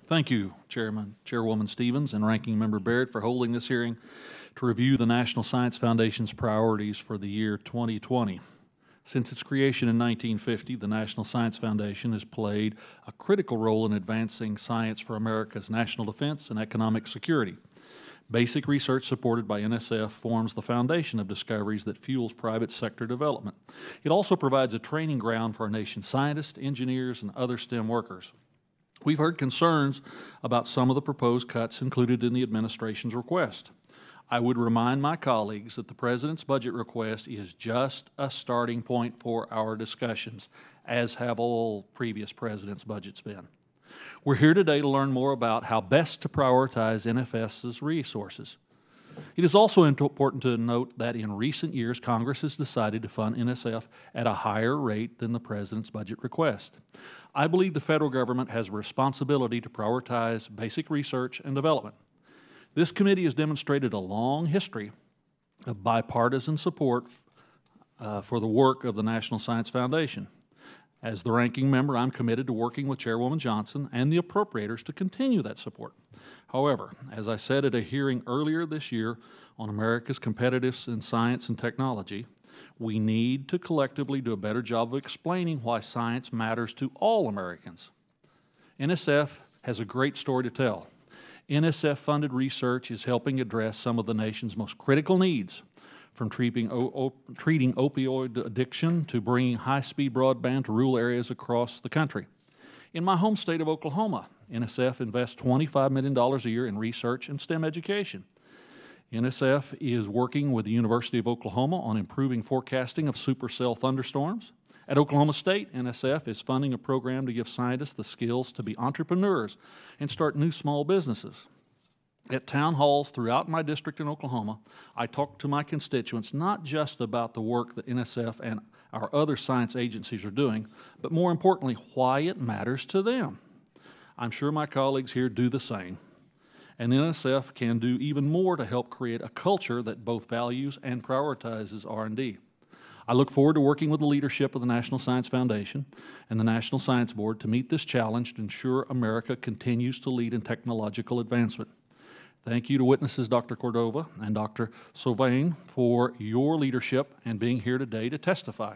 Thank you, Chairwoman Stevens and Ranking Member Barrett, for holding this hearing to review the National Science Foundation's priorities for the year 2020. Since its creation in 1950, the National Science Foundation has played a critical role in advancing science for America's national defense and economic security. Basic research supported by NSF forms the foundation of discoveries that fuels private sector development. It also provides a training ground for our nation's scientists, engineers, and other STEM workers. We've heard concerns about some of the proposed cuts included in the administration's request. I would remind my colleagues that the President's budget request is just a starting point for our discussions, as have all previous presidents' budgets been. We're here today to learn more about how best to prioritize NFS's resources. It is also important to note that in recent years, Congress has decided to fund NSF at a higher rate than the President's budget request. I believe the federal government has a responsibility to prioritize basic research and development. This committee has demonstrated a long history of bipartisan support for the work of the National Science Foundation. As the ranking member, I'm committed to working with Chairwoman Johnson and the appropriators to continue that support. However, as I said at a hearing earlier this year on America's competitiveness in science and technology, we need to collectively do a better job of explaining why science matters to all Americans. NSF has a great story to tell. NSF-funded research is helping address some of the nation's most critical needs, from treating opioid addiction to bringing high-speed broadband to rural areas across the country. In my home state of Oklahoma, NSF invests $25 million a year in research and STEM education. NSF is working with the University of Oklahoma on improving forecasting of supercell thunderstorms. At Oklahoma State, NSF is funding a program to give scientists the skills to be entrepreneurs and start new small businesses. At town halls throughout my district in Oklahoma, I talk to my constituents not just about the work that NSF and our other science agencies are doing, but more importantly, why it matters to them. I'm sure my colleagues here do the same. And NSF can do even more to help create a culture that both values and prioritizes R&D. I look forward to working with the leadership of the National Science Foundation and the National Science Board to meet this challenge to ensure America continues to lead in technological advancement. Thank you to witnesses Dr. Cordova and Dr. Sylvain for your leadership and being here today to testify.